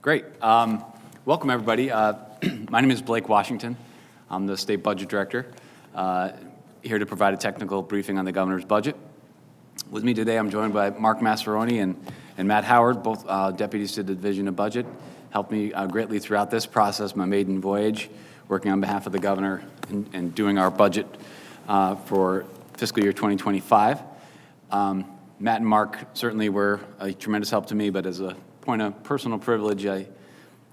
Great. Welcome, everybody. My name is Blake Washington. I'm the State Budget Director, here to provide a technical briefing on the governor's budget. With me today, I'm joined by Mark Masseroni and Matt Howard, both deputies to the Division of Budget, helped me greatly throughout this process, my maiden voyage, working on behalf of the governor and doing our budget for fiscal year 2025. Matt and Mark certainly were a tremendous help to me, but as a point of personal privilege,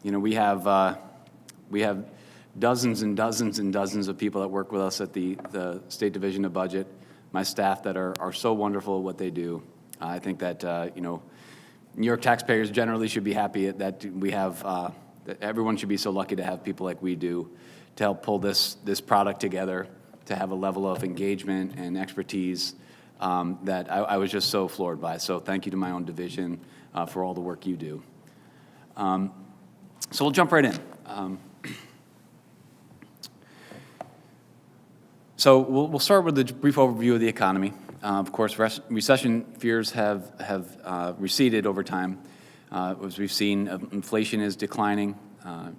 we have dozens and dozens and dozens of people that work with us at the State Division of Budget, my staff that are so wonderful at what they do. I think that, New York taxpayers generally should be happy that we have, that everyone should be so lucky to have people like we do to help pull this product together, to have a level of engagement and expertise that I was just so floored by. So thank you to my own division for all the work you do. So we'll jump right in. So we'll start with a brief overview of the economy. Of course, recession fears have receded over time. As we've seen, inflation is declining.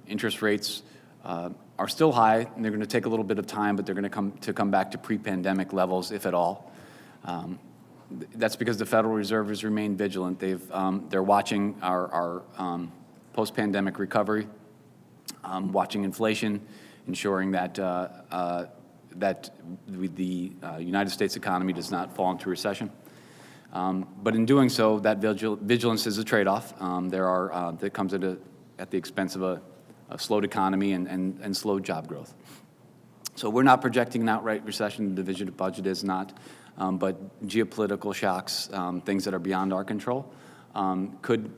Interest rates are still high, and they're going to take a little bit of time, but they're going to come back to pre-pandemic levels, if at all. That's because the Federal Reserve has remained vigilant. They're watching our post-pandemic recovery, watching inflation, ensuring that the United States economy does not fall into recession. But in doing so, that vigilance is a trade-off. That comes at the expense of a slowed economy and slow job growth. So we're not projecting an outright recession. The Division of Budget is not. But geopolitical shocks, things that are beyond our control, could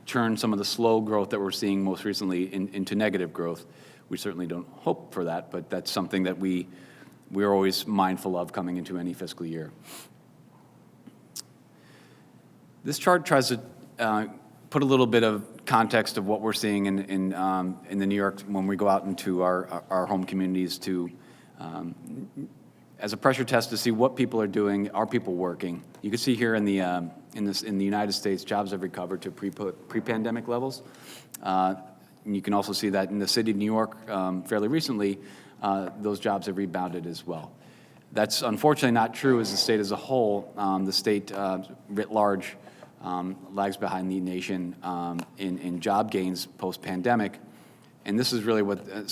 turn some of the slow growth that we're seeing most recently into negative growth. We certainly don't hope for that, but that's something that we're always mindful of coming into any fiscal year. This chart tries to put a little bit of context of what we're seeing in the New York when we go out into our home communities to as a pressure test to see what people are doing. Are people working? You can see here in the United States, jobs have recovered to pre-pandemic levels. And you can also see that in the city of New York, fairly recently, those jobs have rebounded as well. That's unfortunately not true as the state as a whole. The state writ large lags behind the nation in job gains post-pandemic. And this is really what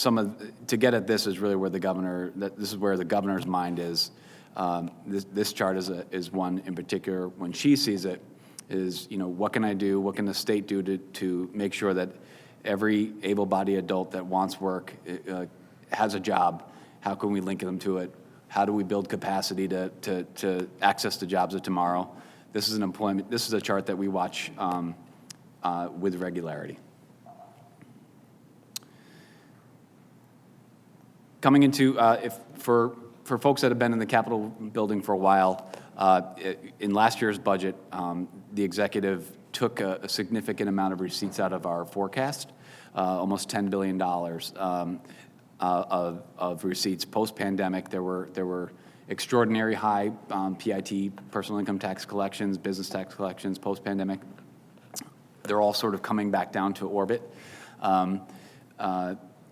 to get at this is really where the governor's mind is. This chart is one in particular. When she sees it, is what can I do? What can the state do to make sure that every able-bodied adult that wants work has a job? How can we link them to it? How do we build capacity to access the jobs of tomorrow? This is a chart that we watch with regularity. Coming into, for folks that have been in the Capitol building for a while, in last year's budget, the executive took a significant amount of receipts out of our forecast, almost $10 billion of receipts post-pandemic. There were extraordinary high PIT, personal income tax collections, business tax collections post-pandemic. They're all sort of coming back down to orbit.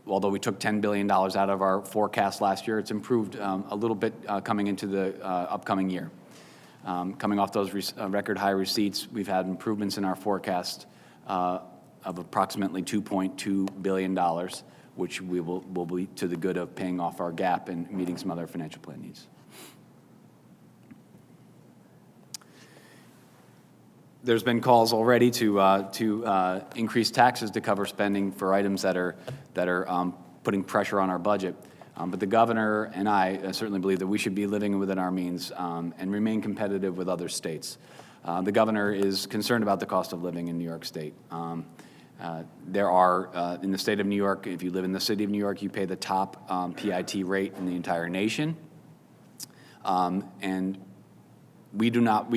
Although we took $10 billion out of our forecast last year, it's improved a little bit coming into the upcoming year. Coming off those record high receipts, we've had improvements in our forecast of approximately $2.2 billion, which will be to the good of paying off our gap and meeting some other financial plan needs. There's been calls already to increase taxes to cover spending for items that are putting pressure on our budget. But the governor and I certainly believe that we should be living within our means and remain competitive with other states. The governor is concerned about the cost of living in New York State. There are, in the state of New York, if you live in the city of New York, you pay the top PIT rate in the entire nation. And we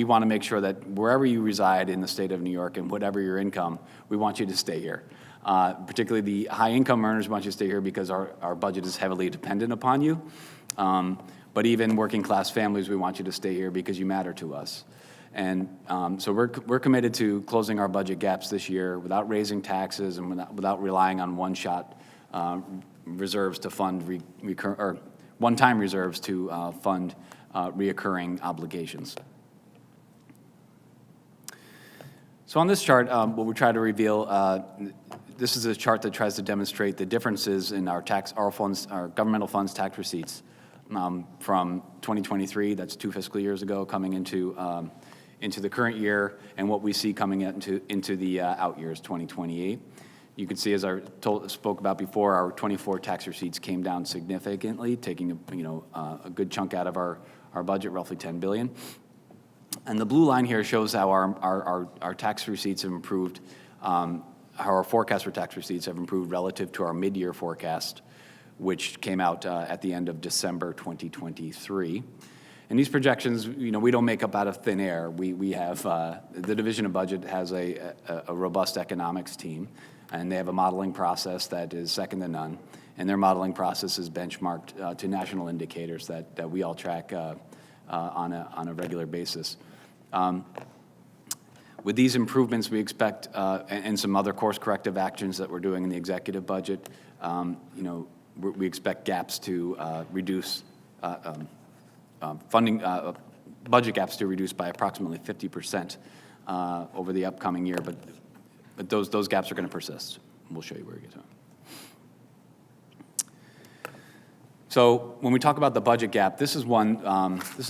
want to make sure that wherever you reside in the state of New York and whatever your income, we want you to stay here. Particularly the high income earners want you to stay here because our budget is heavily dependent upon you. But even working class families, we want you to stay here because you matter to us. And so we're committed to closing our budget gaps this year without raising taxes and without relying on one-shot reserves to fund or one-time reserves to fund reoccurring obligations. So on this chart, what we try to reveal, this is a chart that tries to demonstrate the differences in our governmental funds tax receipts from 2023, that's 2 fiscal years ago, coming into the current year, and what we see coming into the out years, 2028. You can see, as I spoke about before, our 24 tax receipts came down significantly, taking a good chunk out of our budget, roughly $10 billion. And the blue line here shows how our tax receipts have improved, how our forecast for tax receipts have improved relative to our mid-year forecast, which came out at the end of December 2023. And these projections, we don't make up out of thin air. We have, the Division of Budget has a robust economics team, and they have a modeling process that is second to none. And their modeling process is benchmarked to national indicators that we all track on a regular basis. With these improvements, we expect, and some other course corrective actions that we're doing in the executive budget, we expect gaps to reduce, budget gaps to reduce by approximately 50% over the upcoming year, but those gaps are going to persist. We'll show you where we get to them. So when we talk about the budget gap, this is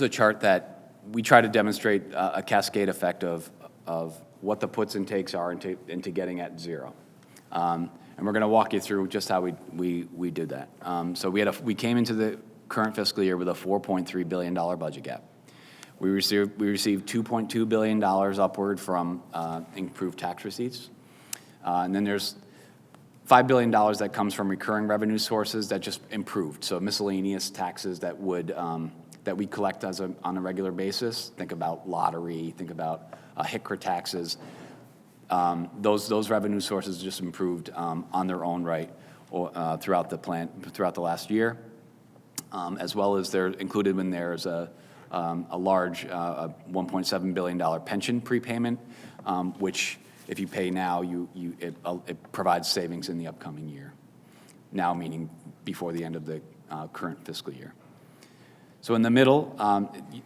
a chart that we try to demonstrate a cascade effect of what the puts and takes are into getting at zero. And we're going to walk you through just how we did that. So we came into the current fiscal year with a $4.3 billion budget gap. We received $2.2 billion upward from improved tax receipts. And then there's $5 billion that comes from recurring revenue sources that just improved. So miscellaneous taxes that we collect on a regular basis. Think about lottery, think about HICRA taxes. Those revenue sources just improved on their own right throughout the last year, as well as they're included when there's a large $1.7 billion pension prepayment, which if you pay now, it provides savings in the upcoming year. Now meaning before the end of the current fiscal year. So in the middle,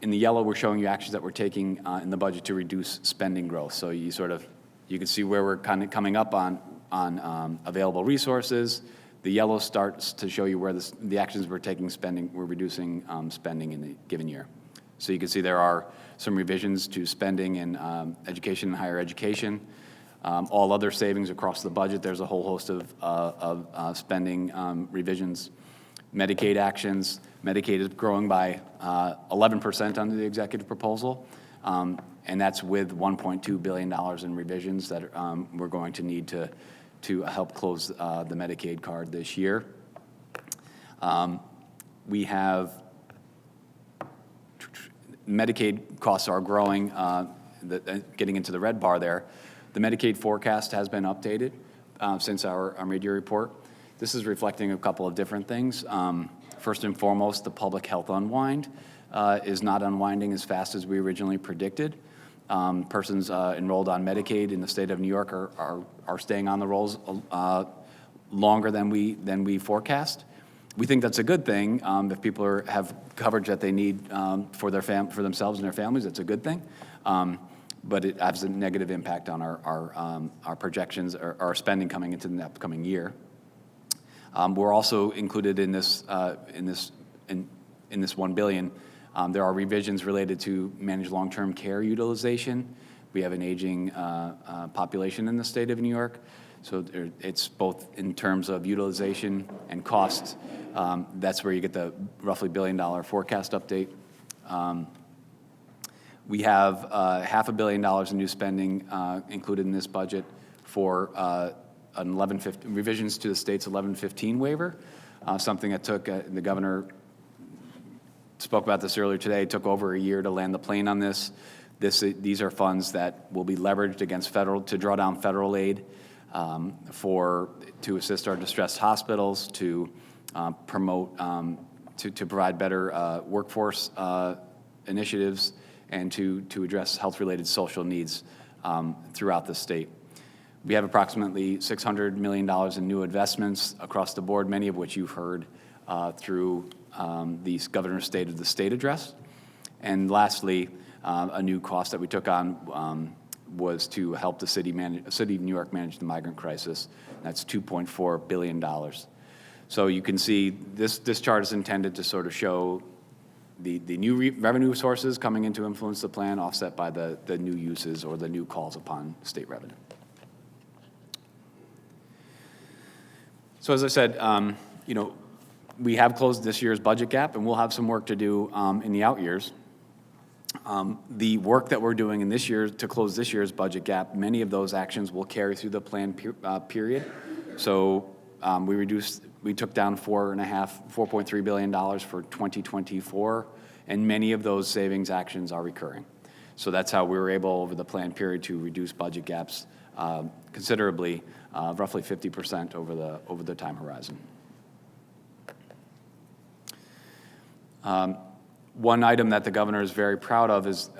in the yellow, we're showing you actions that we're taking in the budget to reduce spending growth. So you can see where we're kind of coming up on available resources. The yellow starts to show you where the actions we're taking we're reducing spending in the given year. So you can see there are some revisions to spending in education and higher education. All other savings across the budget, there's a whole host of spending revisions. Medicaid actions. Medicaid is growing by 11% under the executive proposal, and that's with $1.2 billion in revisions that we're going to need to help close the Medicaid card this year. We have Medicaid costs are growing, getting into the red bar there. The Medicaid forecast has been updated since our mid-year report. This is reflecting a couple of different things. First and foremost, the public health unwind is not unwinding as fast as we originally predicted. Persons enrolled on Medicaid in the state of New York are staying on the rolls longer than we forecast. We think that's a good thing. If people have coverage that they need for themselves and their families, it's a good thing. But it has a negative impact on our projections, our spending coming into the upcoming year. We're also included in this $1 billion. There are revisions related to managed long-term care utilization. We have an aging population in the state of New York, so it's both in terms of utilization and costs. That's where you get the roughly $1 billion forecast update. We have $500 million in new spending included in this budget for revisions to the state's 1115 waiver, something that took, the governor spoke about this earlier today, took over a year to land the plane on this. These are funds that will be leveraged against to draw down federal aid to assist our distressed hospitals, to promote, to provide better workforce initiatives and to address health-related social needs throughout the state. We have approximately $600 million in new investments across the board, many of which you've heard through the Governor's State of the State address. And lastly, a new cost that we took on was to help the city of New York manage the migrant crisis. That's $2.4 billion. So you can see this chart is intended to sort of show the new revenue sources coming in to influence the plan, offset by the new uses or the new calls upon state revenue. So as I said, we have closed this year's budget gap, and we'll have some work to do in the out years. The work that we're doing in this year to close this year's budget gap, many of those actions will carry through the plan period. So we took down $4.3 billion for 2024, and many of those savings actions are recurring. So that's how we were able over the plan period to reduce budget gaps considerably, roughly 50% over the time horizon. One item that the governor is very proud of is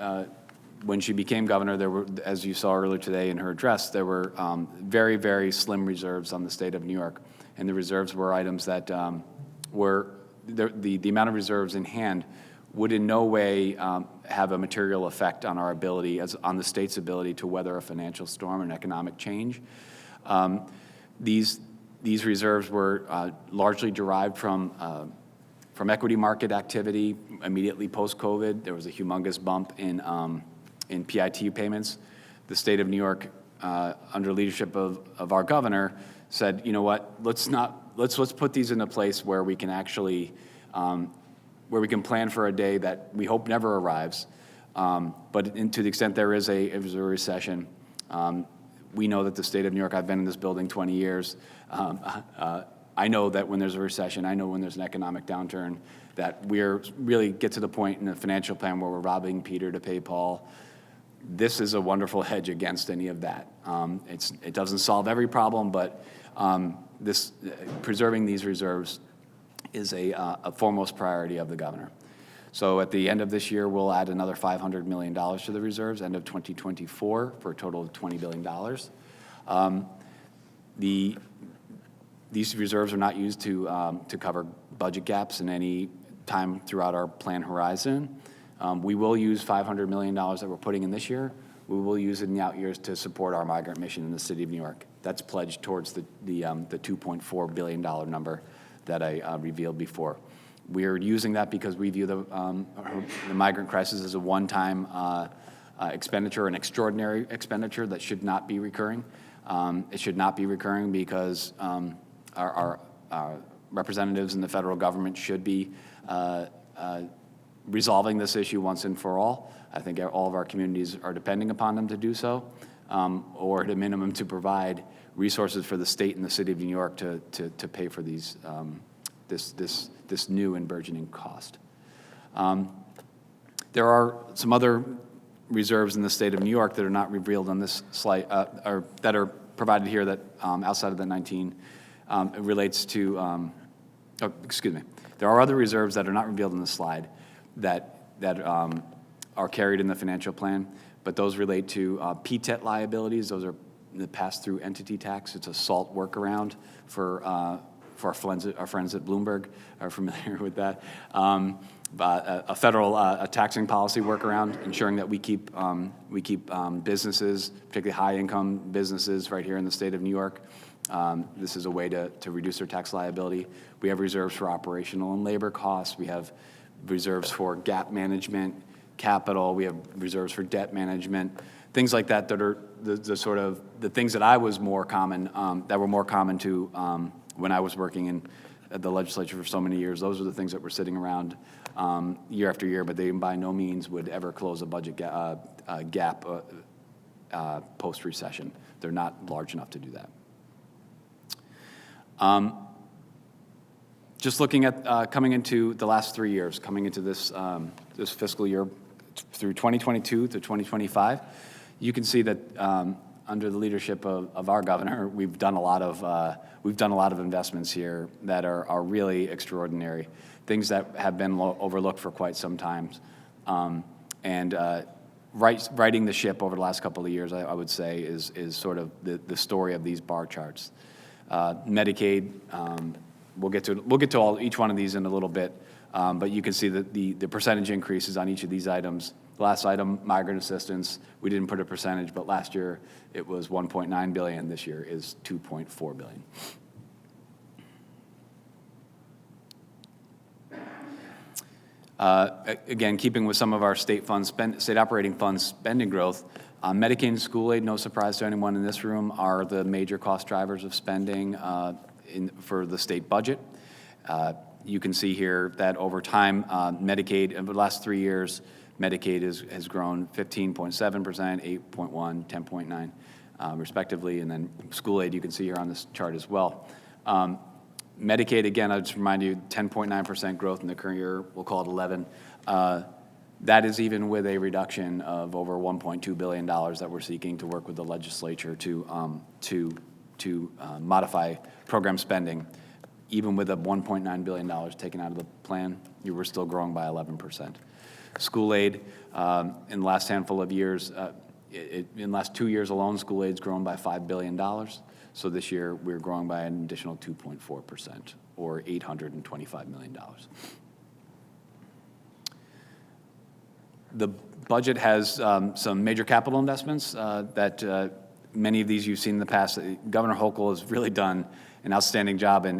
when she became governor, there were, as you saw earlier today in her address, there were very, very slim reserves on the state of New York. And the reserves were items that were, the amount of reserves in hand would in no way have a material effect on our ability, on the state's ability to weather a financial storm and economic change. These reserves were largely derived from equity market activity immediately post-COVID. There was a humongous bump in PIT payments. The state of New York, under leadership of our governor, said, you know what, let's put these in a place where we can actually, where we can plan for a day that we hope never arrives. But to the extent there is a recession, we know that the state of New York, I've been in this building 20 years, I know that when there's a recession, I know when there's an economic downturn, that we're really get to the point in the financial plan where we're robbing Peter to pay Paul. This is a wonderful hedge against any of that. It doesn't solve every problem, but preserving these reserves is a foremost priority of the governor. So at the end of this year, we'll add another $500 million to the reserves, end of 2024, for a total of $20 billion. These reserves are not used to cover budget gaps in any time throughout our plan horizon. We will use $500 million that we're putting in this year. We will use it in the out years to support our migrant mission in the city of New York. That's pledged towards the $2.4 billion number that I revealed before. We're using that because we view the migrant crisis as a one-time expenditure, an extraordinary expenditure that should not be recurring. It should not be recurring because our representatives in the federal government should be resolving this issue once and for all. I think all of our communities are depending upon them to do so, or at a minimum to provide resources for the state and the city of New York to pay for these this new and burgeoning cost. There are some other reserves in the state of New York that are not revealed on this slide, or that are provided here that outside of the 19. It relates to, there are other reserves that are not revealed in the slide that are carried in the financial plan, but those relate to PTET liabilities. Those are the pass-through entity tax. It's a SALT workaround for our friends at Bloomberg are familiar with that. A federal taxing policy workaround, ensuring that we keep businesses, particularly high-income businesses, right here in the state of New York. This is a way to reduce their tax liability. We have reserves for operational and labor costs. We have reserves for gap management, capital. We have reserves for debt management, things like that that are the sort of the things that I was more common, that were more common to when I was working in the legislature for so many years. Those are the things that were sitting around year after year, but they by no means would ever close a budget gap post-recession. They're not large enough to do that. Just looking at coming into the last 3 years, coming into this fiscal year through 2022 to 2025, you can see that under the leadership of our governor, we've done a lot of investments here that are really extraordinary, things that have been overlooked for quite some time. And righting the ship over the last couple of years, I would say, is sort of the story of these bar charts. Medicaid, we'll get to each one of these in a little bit, but you can see that the percentage increases on each of these items. The last item, migrant assistance, we didn't put a percentage, but last year it was $1.9 billion. This year is $2.4 billion. Again, keeping with some of our state operating funds spending growth, Medicaid and school aid, no surprise to anyone in this room, are the major cost drivers of spending for the state budget. You can see here that over time, Medicaid, over the last 3 years, Medicaid has grown 15.7%, 8.1%, 10.9%, respectively, and then school aid you can see here on this chart as well. Medicaid, again, I'll just remind you, 10.9% growth in the current year, we'll call it 11. That is even with a reduction of over $1.2 billion that we're seeking to work with the legislature to modify program spending. Even with a $1.9 billion taken out of the plan, you were still growing by 11%. School aid, in the last handful of years, in the last 2 years alone, school aid's grown by $5 billion. So this year, we're growing by an additional 2.4%, or $825 million. The budget has some major capital investments that many of these you've seen in the past. Governor Hochul has really done an outstanding job in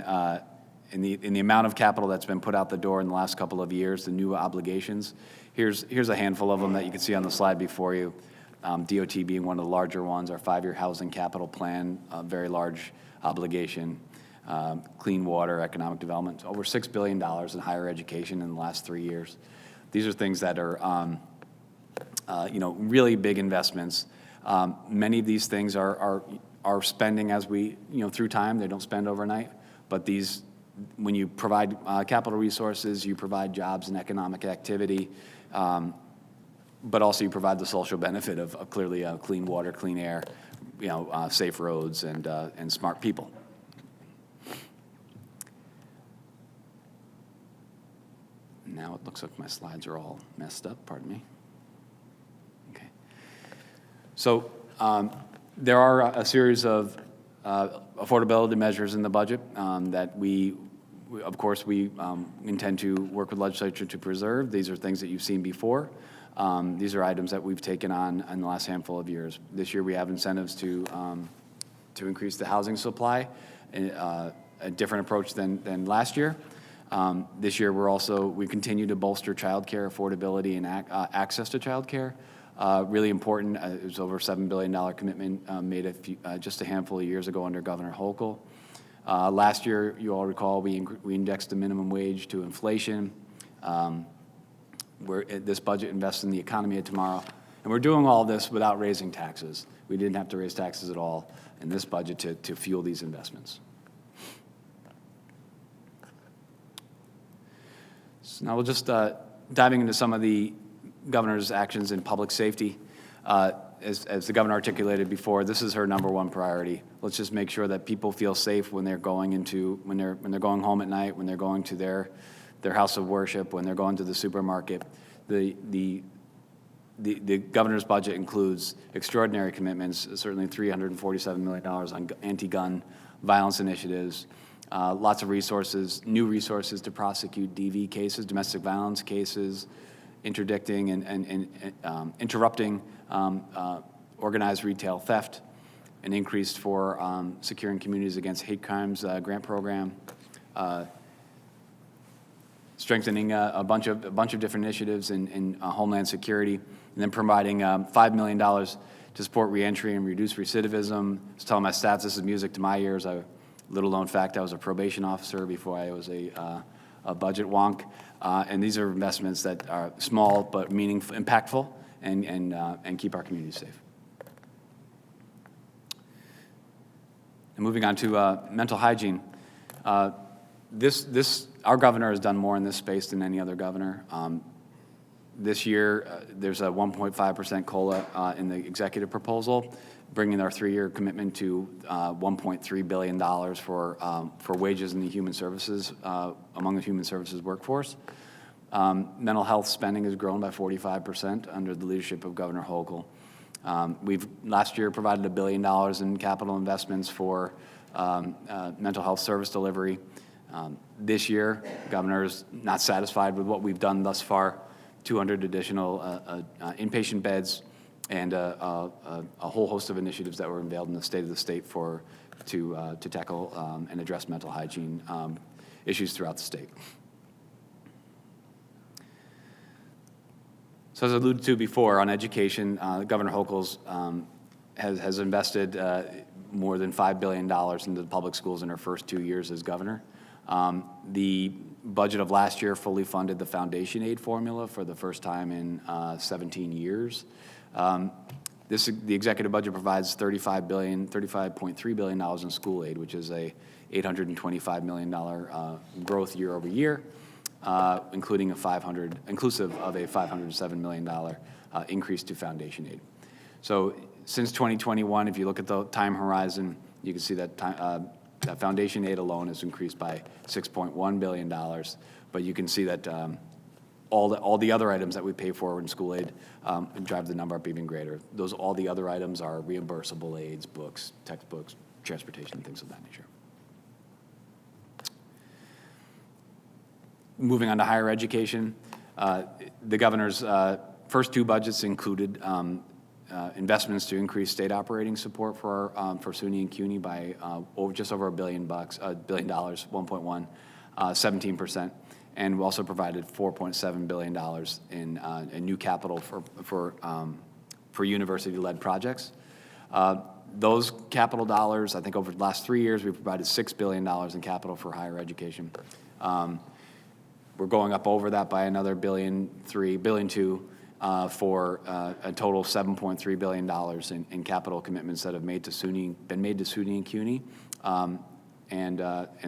the amount of capital that's been put out the door in the last couple of years, the new obligations. Here's a handful of them that you can see on the slide before you. DOT being one of the larger ones, our 5-year housing capital plan, a very large obligation. Clean water, economic development, over $6 billion in higher education in the last 3 years. These are things that are, really big investments. Many of these things are spending as we, through time. They don't spend overnight. But these, when you provide capital resources, you provide jobs and economic activity. But also you provide the social benefit of clearly clean water, clean air, safe roads, and smart people. Now it looks like my slides are all messed up, pardon me. Okay. So there are a series of affordability measures in the budget that we intend to work with legislature to preserve. These are things that you've seen before. These are items that we've taken on in the last handful of years. This year we have incentives to increase the housing supply, a different approach than last year. This year we continue to bolster childcare affordability and access to childcare. Really important. It was over $7 billion commitment made just a handful of years ago under Governor Hochul. Last year, you all recall, we indexed the minimum wage to inflation. This budget invests in the economy of tomorrow. And we're doing all this without raising taxes. We didn't have to raise taxes at all in this budget to fuel these investments. So now we'll just diving into some of the governor's actions in public safety. As the governor articulated before, this is her number one priority. Let's just make sure that people feel safe when they're going when they're going home at night, when they're going to their house of worship, when they're going to the supermarket. The governor's budget includes extraordinary commitments, certainly $347 million on anti-gun violence initiatives, lots of resources, new resources to prosecute DV cases, domestic violence cases, interdicting and interrupting organized retail theft, an increase for securing communities against hate crimes grant program, strengthening a bunch of different initiatives in homeland security, and then providing $5 million to support reentry and reduce recidivism. I was telling my staff, this is music to my ears. Little known fact, I was a probation officer before I was a budget wonk. And these are investments that are small but meaningful, impactful, and keep our communities safe. And moving on to mental hygiene. Our governor has done more in this space than any other governor. This year, there's a 1.5% COLA in the executive proposal, bringing our 3-year commitment to $1.3 billion for wages in the human services, among the human services workforce. Mental health spending has grown by 45% under the leadership of Governor Hochul. We've last year provided $1 billion in capital investments for mental health service delivery. This year, Governor's not satisfied with what we've done thus far. 200 additional inpatient beds and a whole host of initiatives that were unveiled in the State of the State to tackle and address mental hygiene issues throughout the state. So as I alluded to before, on education, Governor Hochul has invested more than $5 billion into the public schools in her first 2 years as governor. The budget of last year fully funded the foundation aid formula for the first time in 17 years. The executive budget provides $35.3 billion in school aid, which is a $825 million growth year over year, inclusive of a $507 million increase to foundation aid. So since 2021, if you look at the time horizon, you can see that that foundation aid alone has increased by $6.1 billion, but you can see that all the other items that we pay for in school aid drive the number up even greater. All the other items are reimbursable aids, books, textbooks, transportation, things of that nature. Moving on to higher education, the governor's first 2 budgets included investments to increase state operating support for SUNY and CUNY by just over $1 billion, 1.1, 17%, and we also provided $4.7 billion in new capital for university-led projects. Those capital dollars, I think over the last 3 years, we've provided $6 billion in capital for higher education. We're going up over that by another $1.2 billion for a total of $7.3 billion in capital commitments that have been made to SUNY and CUNY, and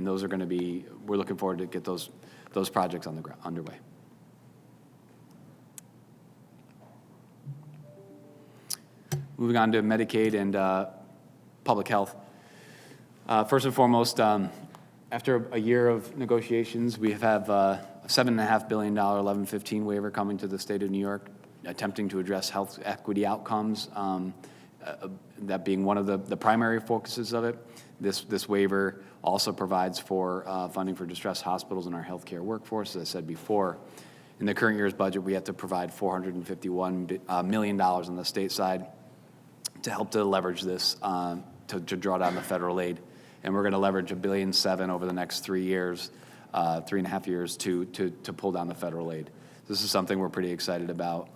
those are going to be. We're looking forward to get those projects underway. Moving on to Medicaid and public health. First and foremost, after a year of negotiations, we have a $7.5 billion 1115 waiver coming to the state of New York, attempting to address health equity outcomes, that being one of the primary focuses of it. This waiver also provides for funding for distressed hospitals in our healthcare workforce. As I said before, in the current year's budget, we have to provide $451 million on the state side to help to leverage this, to draw down the federal aid. And we're going to leverage $1.7 billion over the next 3 years, 3.5 years to pull down the federal aid. This is something we're pretty excited about,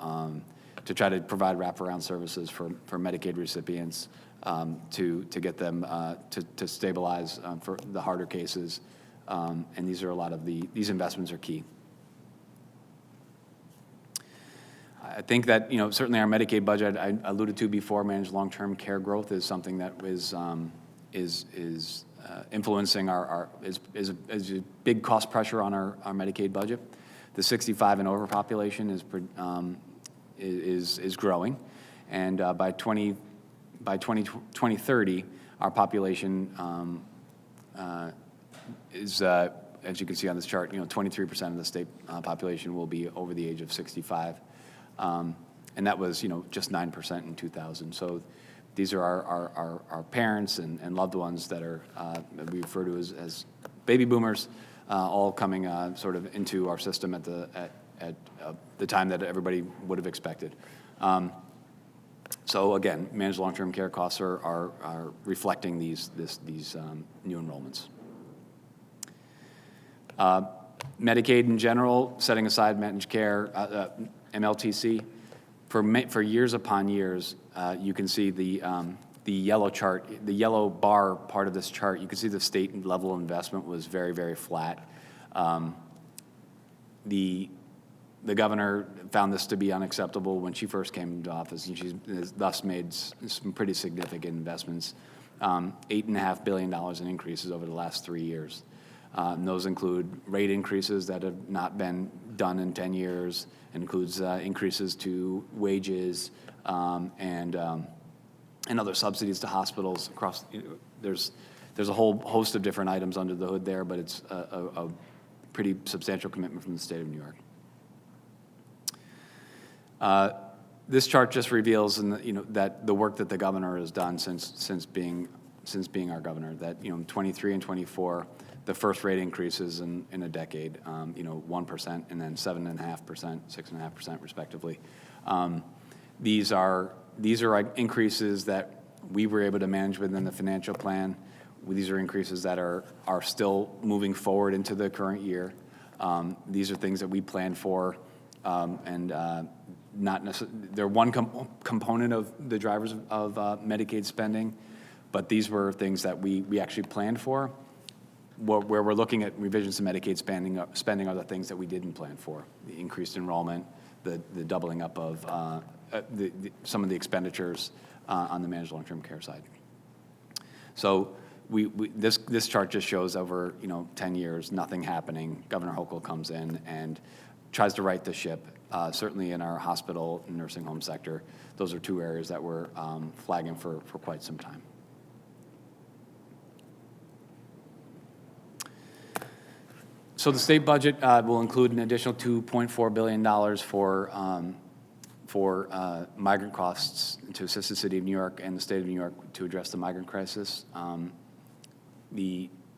to try to provide wraparound services for Medicaid recipients, to get them to stabilize for the harder cases, and these investments are key. I think that certainly our Medicaid budget I alluded to before, managed long-term care growth is something that is influencing is a big cost pressure on our Medicaid budget. The 65 and over population is growing, and by 2030, our population is, as you can see on this chart, 23% of the state population will be over the age of 65, and that was just 9% in 2000. So these are our parents and loved ones that we refer to as baby boomers, all coming sort of into our system at the time that everybody would have expected. So again, managed long-term care costs are reflecting these new enrollments. Medicaid in general, setting aside managed care, MLTC, for years upon years, you can see the yellow chart, the yellow bar part of this chart. You can see the state level investment was very, very flat. The governor found this to be unacceptable when she first came into office, and she's thus made some pretty significant investments, $8.5 billion in increases over the last 3 years. And those include rate increases that have not been done in 10 years, includes increases to wages and other subsidies to hospitals across. There's a whole host of different items under the hood there, but it's a pretty substantial commitment from the state of New York. This chart just reveals, that the work that the governor has done since being our governor. That 23 and 24, the first rate increases in a decade. 1% and then 7.5%, 6.5% respectively. These are increases that we were able to manage within the financial plan. These are increases that are still moving forward into the current year. These are things that we planned for, and not necessarily, they're one component of the drivers of Medicaid spending, but these were things that we actually planned for. Where we're looking at revisions to Medicaid spending are the things that we didn't plan for: the increased enrollment, the doubling up of some of the expenditures on the managed long-term care side. So this chart just shows over 10 years, nothing happening. Governor Hochul comes in and tries to right the ship. Certainly in our hospital and nursing home sector, those are two areas that we're flagging for quite some time. So the state budget will include an additional $2.4 billion for migrant costs to assist the city of New York and the state of New York to address the migrant crisis.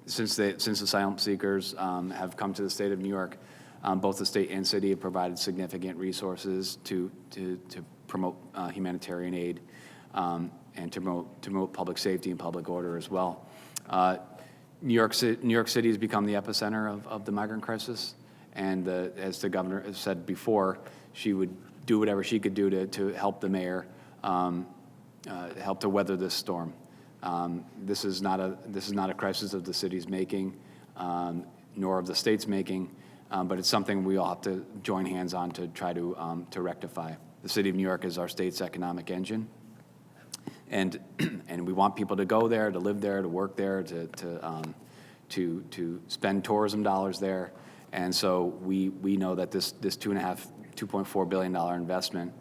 Since the asylum seekers have come to the state of New York, both the state and city have provided significant resources to promote humanitarian aid and to promote public safety and public order as well. New York City has become the epicenter of the migrant crisis, and as the governor has said before, she would do whatever she could do to help the mayor help to weather this storm. This is not a crisis of the city's making, nor of the state's making, but it's something we all have to join hands on to try to rectify. The city of New York is our state's economic engine, and we want people to go there, to live there, to work there, to spend tourism dollars there, and so we know that this $2.4 billion investment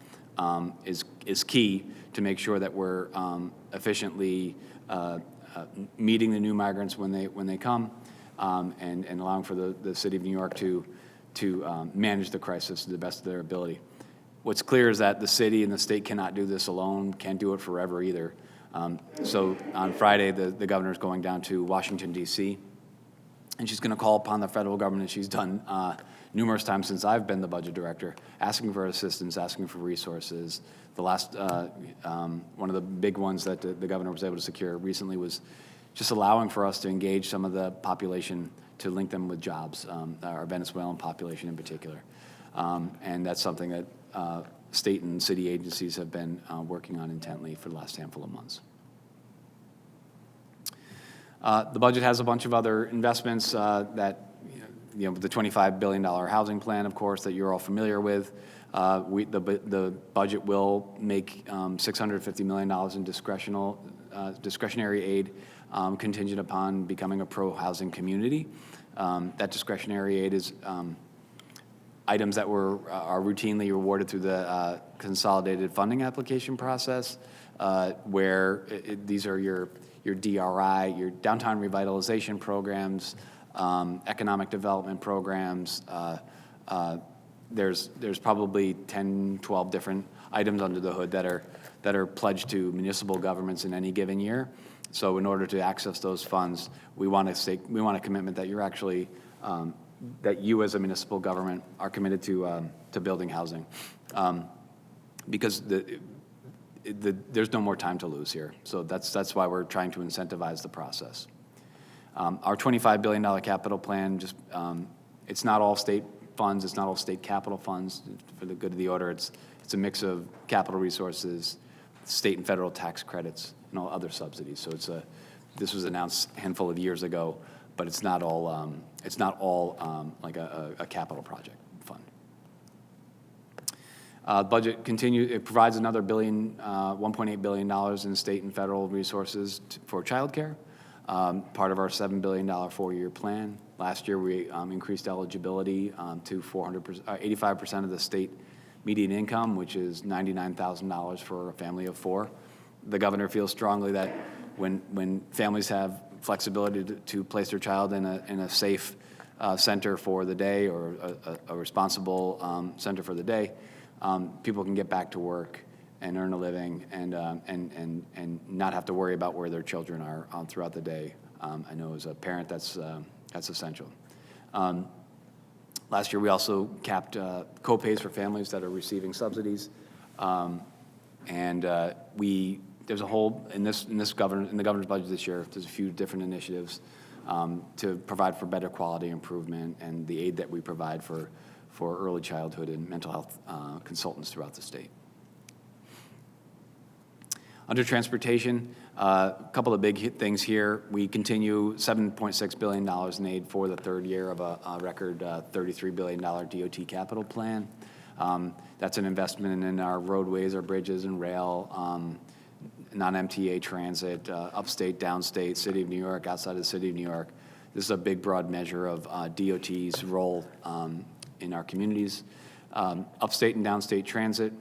is key to make sure that we're efficiently meeting the new migrants when they come, and allowing for the city of New York to manage the crisis to the best of their ability. What's clear is that the city and the state cannot do this alone, can't do it forever either. So on Friday, the governor's going down to Washington, D.C., and she's going to call upon the federal government. She's done numerous times since I've been the budget director, asking for assistance, asking for resources. The last, one of the big ones that the governor was able to secure recently was just allowing for us to engage some of the population to link them with jobs, our Venezuelan population in particular. And that's something that state and city agencies have been working on intently for the last handful of months. The budget has a bunch of other investments that, the $25 billion housing plan, of course, that you're all familiar with. The budget will make $650 million in discretionary aid contingent upon becoming a pro-housing community. That discretionary aid is items that are routinely rewarded through the consolidated funding application process, where these are your DRI, your downtown revitalization programs, economic development programs. There's probably 10, 12 different items under the hood that are pledged to municipal governments in any given year. So in order to access those funds, we want a commitment that you're actually that you as a municipal government are committed to building housing, because there's no more time to lose here. So that's why we're trying to incentivize the process. Our $25 billion capital plan, it's not all state funds, it's not all state capital funds. For the good of the order, it's a mix of capital resources, state and federal tax credits, and all other subsidies. So this was announced a handful of years ago, but it's not all like a capital project fund. Budget it provides another $1.8 billion in state and federal resources for childcare, part of our $7 billion 4-year plan. Last year, we increased eligibility to 85% of the state median income, which is $99,000 for a family of 4. The governor feels strongly that when families have flexibility to place their child in a safe center for the day, or a responsible center for the day, people can get back to work and earn a living and not have to worry about where their children are throughout the day. I know as a parent that's essential. Last year we also capped co-pays for families that are receiving subsidies, and there's a whole in the governor's budget this year. There's a few different initiatives to provide for better quality improvement and the aid that we provide for early childhood and mental health consultants throughout the state. Under transportation, a couple of big things here. We continue $7.6 billion in aid for the third year of a record $33 billion DOT capital plan. That's an investment in our roadways, our bridges and rail, non-MTA transit, upstate, downstate, City of New York, outside of the City of New York. This is a big, broad measure of DOT's role in our communities. Upstate and downstate transit,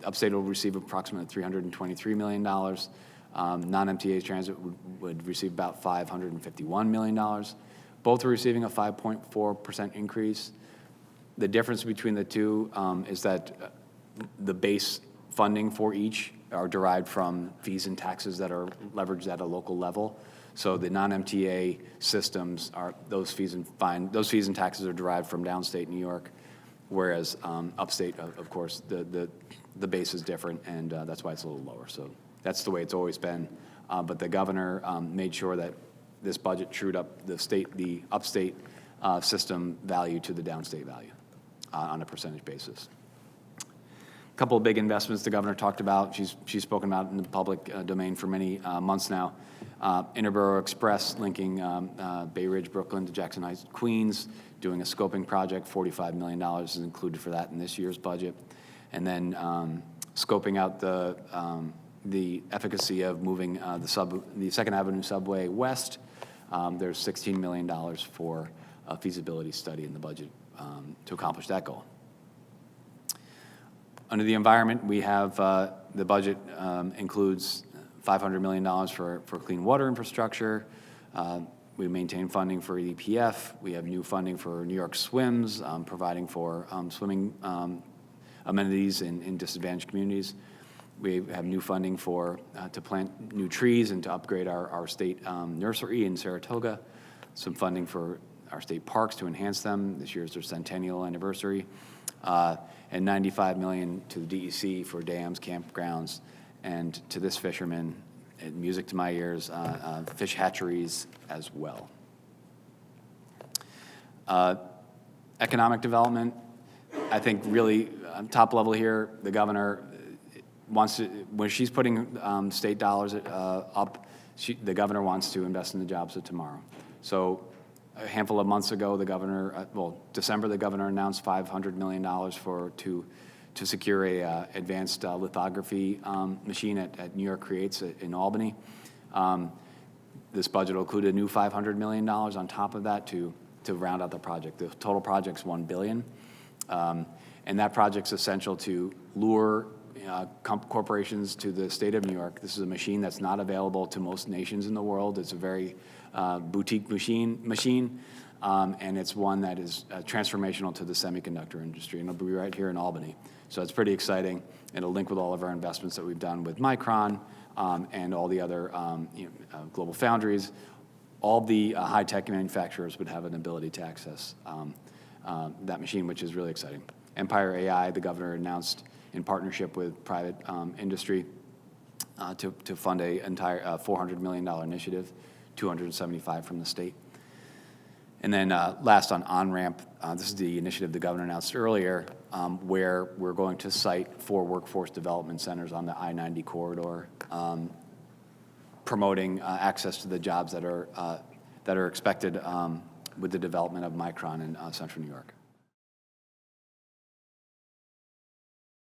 upstate will receive approximately $323 million. Non-MTA transit would receive about $551 million. Both are receiving a 5.4% increase. The difference between the two is that the base funding for each are derived from fees and taxes that are leveraged at a local level. So the non-MTA systems are those fees and taxes are derived from downstate New York, whereas upstate, of course, the base is different, and that's why it's a little lower. So that's the way it's always been. But the governor made sure that this budget trued up the upstate system value to the downstate value on a percentage basis. A couple of big investments the governor talked about. She's spoken about in the public domain for many months now. Interborough Express linking Bay Ridge, Brooklyn to Jackson Heights, Queens, doing a scoping project. $45 million is included for that in this year's budget. And then scoping out the efficacy of moving the Second Avenue subway west. There's $16 million for a feasibility study in the budget to accomplish that goal. Under the environment, we have the budget includes $500 million for clean water infrastructure. We maintain funding for EPF. We have new funding for New York Swims, providing for swimming amenities in disadvantaged communities. We have new funding to plant new trees and to upgrade our state nursery in Saratoga. Some funding for our state parks to enhance them. This year is their centennial anniversary. And $95 million to the DEC for dams, campgrounds, and to this fisherman, and music to my ears, fish hatcheries as well. Economic development, I think really top level here, the governor wants to, when she's putting state dollars up, the governor wants to invest in the jobs of tomorrow. So a handful of months ago, the governor, December, the governor announced $500 million to secure a advanced lithography machine at New York Creates in Albany. This budget will include a new $500 million on top of that to round out the project. The total project's $1 billion. And that project's essential to lure corporations to the state of New York. This is a machine that's not available to most nations in the world. It's a very boutique machine, and it's one that is transformational to the semiconductor industry, and it'll be right here in Albany. So it's pretty exciting. It'll link with all of our investments that we've done with Micron and all the other global foundries. All the high-tech manufacturers would have an ability to access that machine, which is really exciting. Empire AI, the governor announced in partnership with private industry to fund an entire $400 million initiative, $275 from the state. And then last on-ramp, this is the initiative the governor announced earlier, where we're going to site 4 workforce development centers on the I-90 corridor, promoting access to the jobs that are expected with the development of Micron in Central New York.